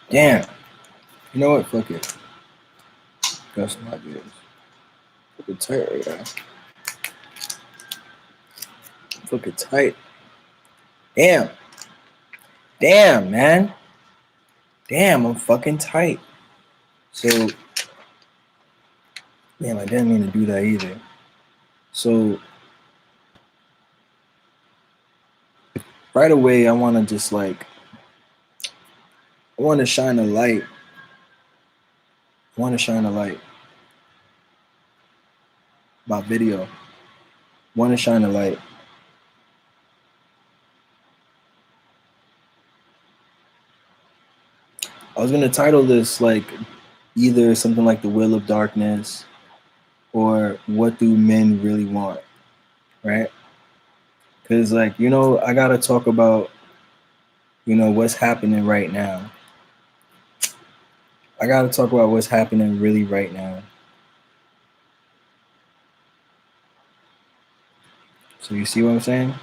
Damn. You know what? Fuck it. Got some ideas. Fuck it tight right now. Fuck it tight. Damn. Damn, man. Damn, I'm fucking tight. So, damn, I didn't mean to do that either. So, right away, I want to just like, I want to shine a light. I want to shine a light about video. I want to shine a light. I was gonna title this like either something like The Will of Darkness or What Do Men Really Want, right? Because like I gotta talk about what's happening right now. I gotta talk about what's happening really right now. So you see what I'm saying?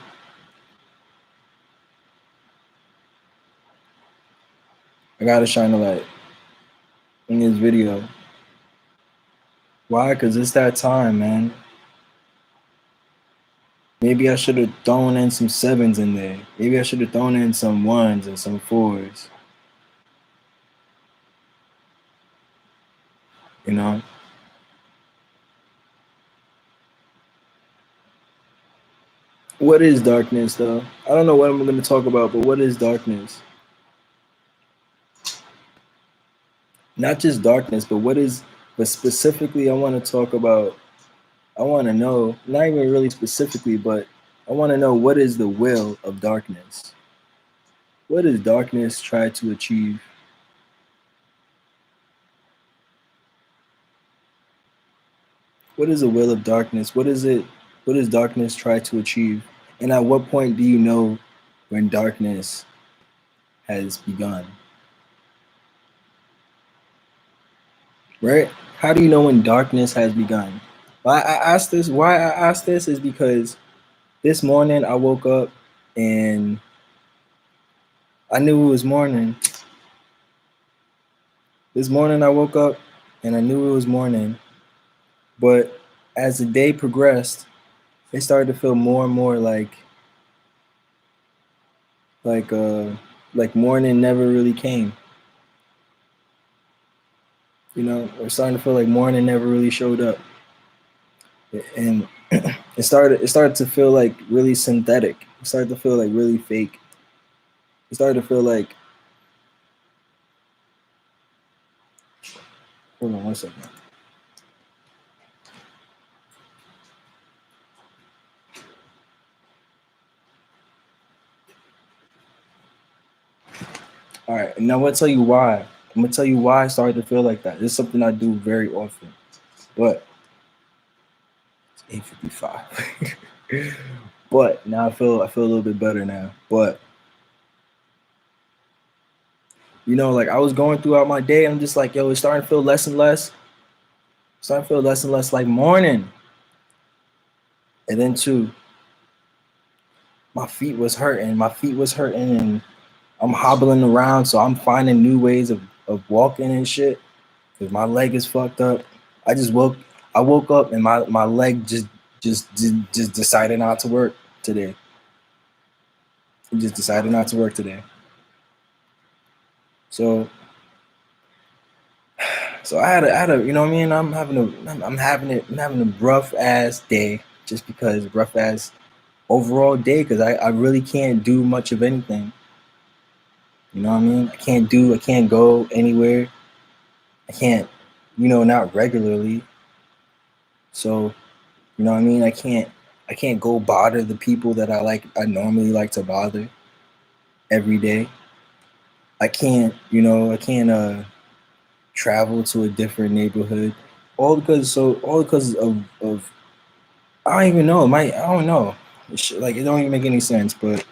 I gotta shine a light in this video. Why? Because it's that time, man. Maybe I should have thrown in some sevens in there. Maybe I should have thrown in some ones and some fours. You know? What is darkness, though? I don't know what I'm going to talk about, but what is darkness? Not just darkness, but but specifically, I want to talk about, I want to know, not even really specifically, but I want to know what is the will of darkness? What does darkness try to achieve? What is the will of darkness? What is it? What does darkness try to achieve? And at what point do you know when darkness has begun? Right? How do you know when darkness has begun? Why I asked this is because this morning I woke up and I knew it was morning. This morning I woke up and I knew it was morning. But as the day progressed, it started to feel more and more like like morning never really came. It's starting to feel like morning never really showed up. And it started to feel like really synthetic. It started to feel like really fake. It started to feel like, hold on one second. All right, and now I'm gonna tell you why. I'm gonna tell you why I started to feel like that. This is something I do very often, but it's 8:55. But now I feel a little bit better now. But like I was going throughout my day, I'm just like, yo, it's starting to feel less and less. Starting to feel less and less like morning. And then too, my feet was hurting. My feet was hurting, and I'm hobbling around, so I'm finding new ways of walking and shit. Cause my leg is fucked up. I just woke. I woke up and my leg just decided not to work today. It just decided not to work today. So I had a you know what I mean. I'm having a rough ass day just because rough ass overall day because I really can't do much of anything. You know what I mean? I can't go anywhere. I can't, not regularly. So, you know what I mean? I can't go bother the people that I normally like to bother every day. I can't travel to a different neighborhood. All because of I don't even know. I don't know. Like it don't even make any sense, but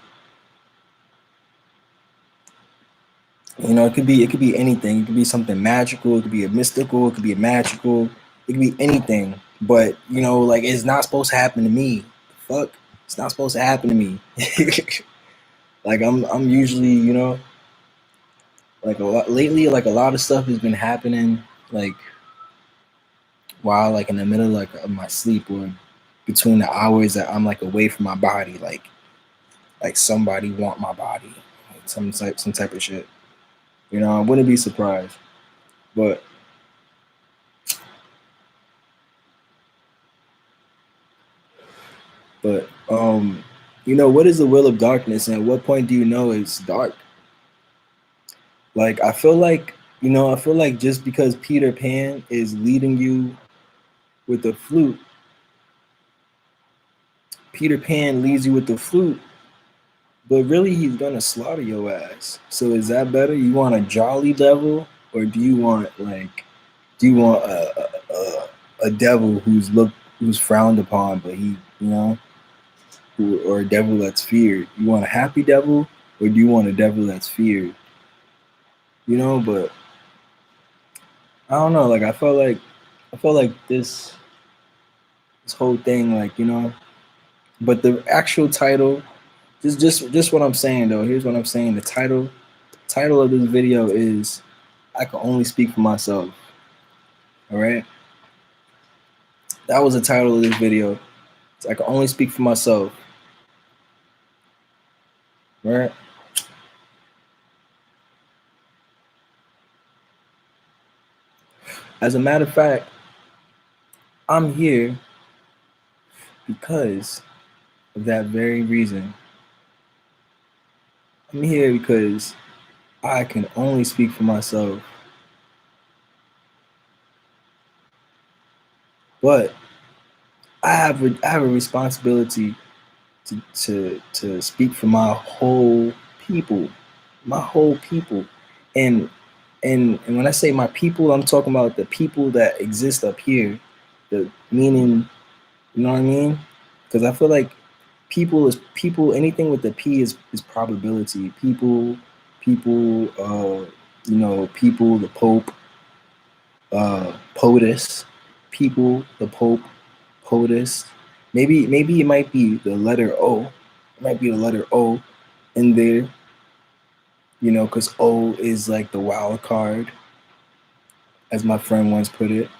it could be anything. It could be something magical. It could be a mystical. It could be a magical. It could be anything. But like it's not supposed to happen to me. Fuck, it's not supposed to happen to me. Like I'm usually Like a lot lately, like a lot of stuff has been happening, like while like in the middle like of my sleep or between the hours that I'm like away from my body, like somebody want my body, like some type of shit. You know, I wouldn't be surprised. But but you know, what is the will of darkness, and at what point do you know it's dark? Like I feel like, you know, I feel like just because Peter Pan is leading you with the flute, Peter Pan leads you with the flute, but really he's gonna slaughter your ass. So is that better? You want a jolly devil, or do you want like, do you want a devil who's frowned upon, but he, you know, or a devil that's feared? You want a happy devil, or do you want a devil that's feared? You know, but I don't know. Like I felt like this whole thing, like, you know. But the actual title, just what I'm saying though. Here's what I'm saying. The title of this video is "I Can Only Speak for Myself." All right, that was the title of this video. It's "I Can Only Speak for Myself." Right. As a matter of fact, I'm here because of that very reason. I'm here because I can only speak for myself. But I have a responsibility to speak for my whole people, and and when I say my people, I'm talking about the people that exist up here, the meaning, you know what I mean? Because I feel like people is people. Anything with the P is probability. People, you know, people, the Pope, POTUS, people, the Pope, POTUS. Maybe it might be the letter O. It might be the letter O in there, you know, because O is like the wild card, as my friend once put it.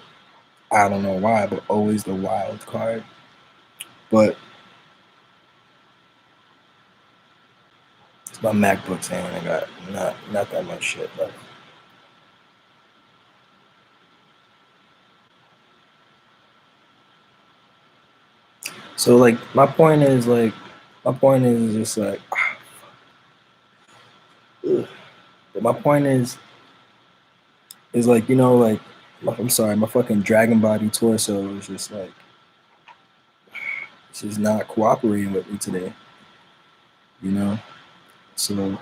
I don't know why, but O is the wild card. But it's my MacBook saying I got not that much shit left. So like my point is just like ugh. But my point is like, you know, like I'm sorry, my fucking dragon body torso is just like it's just not cooperating with me today, you know. So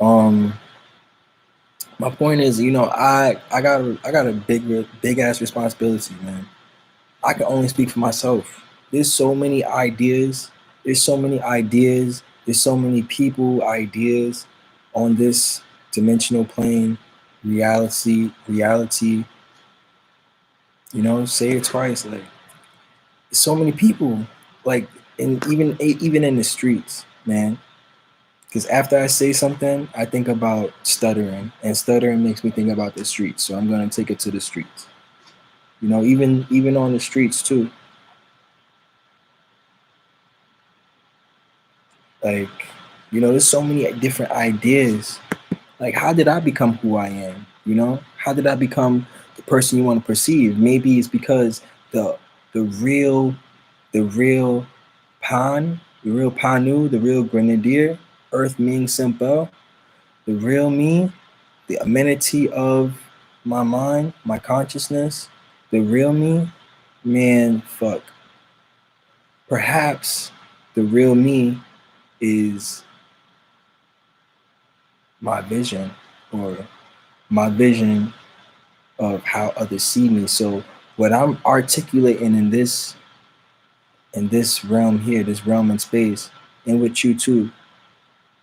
um my point is, you know, I got a big ass responsibility, man. I can only speak for myself. There's so many ideas. There's so many ideas. There's so many people, ideas on this dimensional plane, reality. You know, say it twice. Like so many people, like, and even in the streets, man. Because after I say something, I think about stuttering, and stuttering makes me think about the streets. So I'm gonna take it to the streets. You know, even on the streets too. Like, you know, there's so many different ideas. Like, how did I become who I am? You know, how did I become the person you want to perceive? Maybe it's because the the real the real the real Panu, the real Grenadier, Earth Ming Simple, the real me, the amenity of my mind, my consciousness, the real me, man, fuck. Perhaps the real me is my vision, or my vision of how others see me. So what I'm articulating in this realm here, this realm in space, and with you too,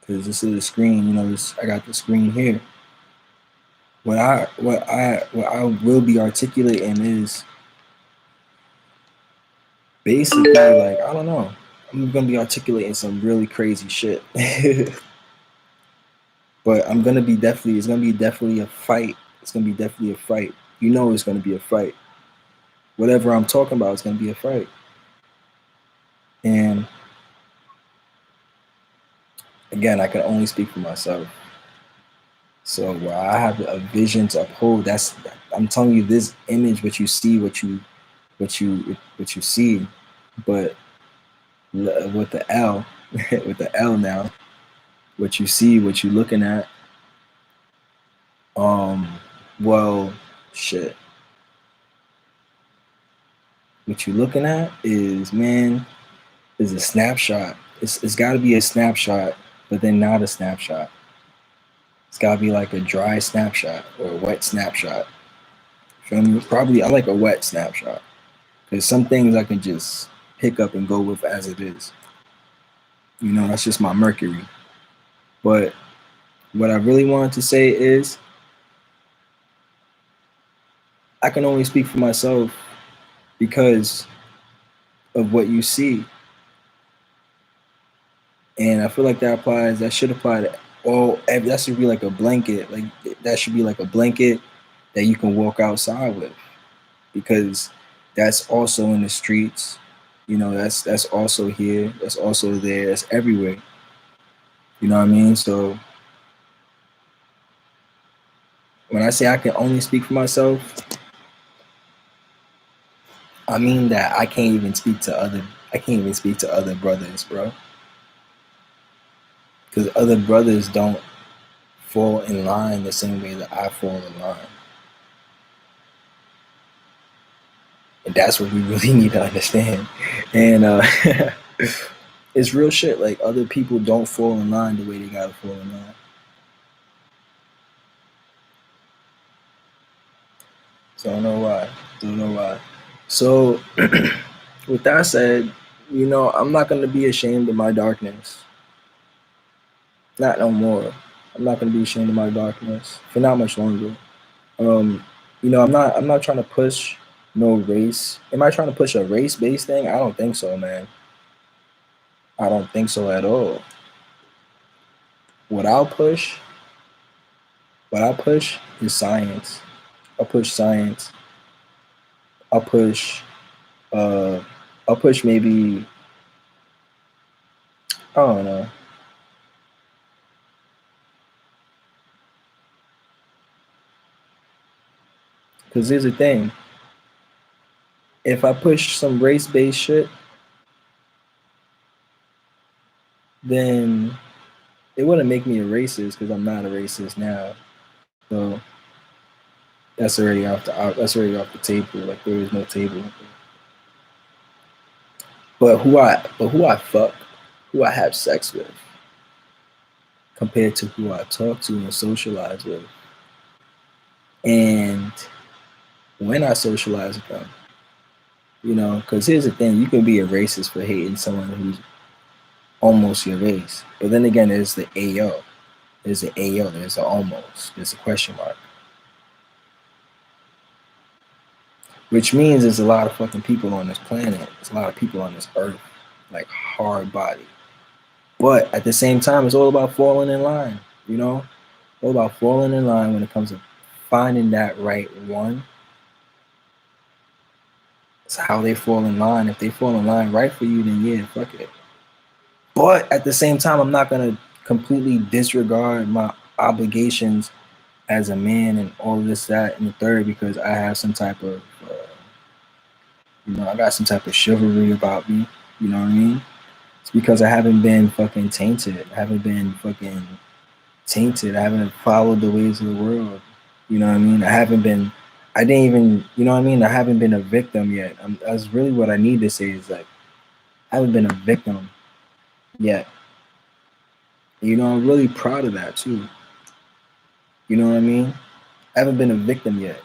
because this is a screen, you know, I got the screen here. What I will be articulating is basically like, I don't know. I'm gonna be articulating some really crazy shit. But I'm gonna be definitely. It's gonna be definitely a fight. It's gonna be definitely a fight. You know, it's gonna be a fight. Whatever I'm talking about, it's gonna be a fight. And again, I can only speak for myself. So while I have a vision to uphold, that's I'm telling you this image, what you see, what you see, but with the L, with the L now, what you see, what you looking at. Um, well, shit. What you looking at is, man, is a snapshot. It's got to be a snapshot, but then not a snapshot. It's got to be like a dry snapshot or a wet snapshot. Feel me? Probably I like a wet snapshot because some things I can just pick up and go with as it is. You know, that's just my Mercury. But what I really wanted to say is I can only speak for myself because of what you see. And I feel like that should apply to that should be like a blanket. Like that should be like a blanket that you can walk outside with because that's also in the streets. You know, that's also here, that's also there, that's everywhere. You know what I mean? So when I say I can only speak for myself, I mean that I can't even speak to other brothers, bro. Because other brothers don't fall in line the same way that I fall in line. And that's what we really need to understand. And it's real shit. Like other people don't fall in line the way they gotta fall in line. So I don't know why. Don't know why. So with that said, you know, I'm not gonna be ashamed of my darkness. Not no more. I'm not gonna be ashamed of my darkness for not much longer. Um, you know, I'm not trying to push no race. Am I trying to push a race based thing? I don't think so, man. I don't think so at all. What I'll push, what I'll push is science. I'll push science. I'll push uh I'll push maybe I don't know. Cause here's the thing. If I push some race based shit, then it wouldn't make me a racist because I'm not a racist now. So that's already off the table. Like there is no table. But who I fuck, who I have sex with, compared to who I talk to and socialize with, and when I socialize with them, you know, because here's the thing: you can be a racist for hating someone who's almost your race, but then again, there's the AO, there's the almost, there's a question mark, which means there's a lot of fucking people on this planet. There's a lot of people on this earth, like hard body. But at the same time, it's all about falling in line, you know? All about falling in line when it comes to finding that right one. It's how they fall in line. If they fall in line right for you, then yeah, fuck it. But at the same time, I'm not gonna completely disregard my obligations as a man and all of this, that, and the third because I have some type of, you know, I got some type of chivalry about me. You know what I mean? It's because I haven't been fucking tainted. I haven't been fucking tainted. I haven't followed the ways of the world. You know what I mean? I didn't even, you know what I mean? I haven't been a victim yet. That's really what I need to say is like, I haven't been a victim yet. You know, I'm really proud of that too. You know what I mean? I haven't been a victim yet.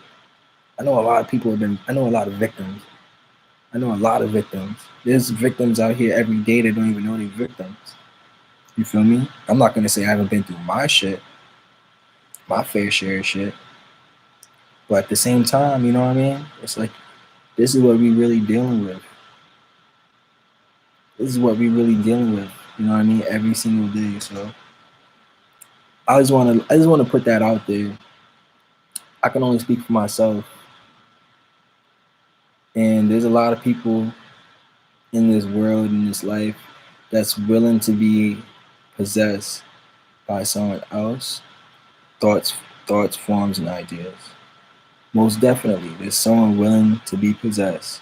I know a lot of people I know a lot of victims. I know a lot of victims. There's victims out here every day that don't even know they're victims. You feel me? I'm not gonna say I haven't been through my shit, my fair share of shit. But at the same time, you know what I mean? It's like this is what we really dealing with. This is what we really dealing with. You know what I mean? Every single day. So I just want to put that out there. I can only speak for myself, and there's a lot of people in this world, in this life, that's willing to be possessed by someone else, thoughts, forms, and ideas. Most definitely, there's someone willing to be possessed,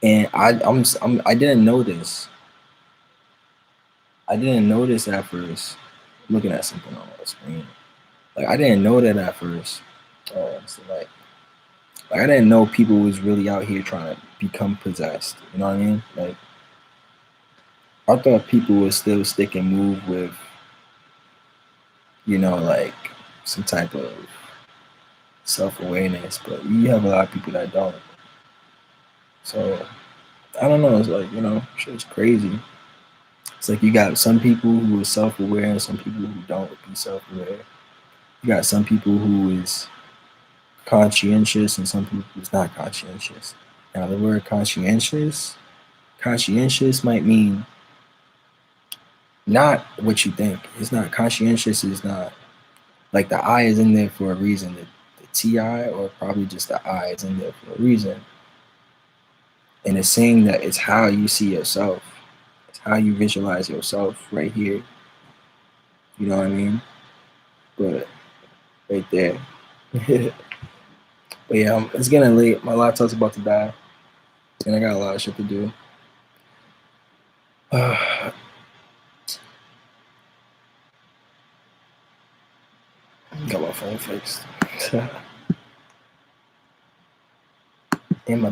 and I didn't know this. I didn't know this at first. I'm looking at something on my screen. Like I didn't know that at first. So like I didn't know people was really out here trying to become possessed. You know what I mean? Like I thought people would still stick and move with, like some type of self-awareness, but you have a lot of people that don't. So I don't know. It's like, shit's crazy. It's like you got some people who are self-aware and some people who don't be self-aware. You got some people who is conscientious and some people who's not conscientious. Now the word conscientious might mean not what you think. It's not conscientious. Is not like the I is in there for a reason. The TI or probably just the I is in there for a reason. And it's saying that it's how you see yourself. It's how you visualize yourself right here. You know what I mean? But right there. But yeah, it's getting late. My laptop's about to die. And I got a lot of shit to do. Got my phone fixed. And my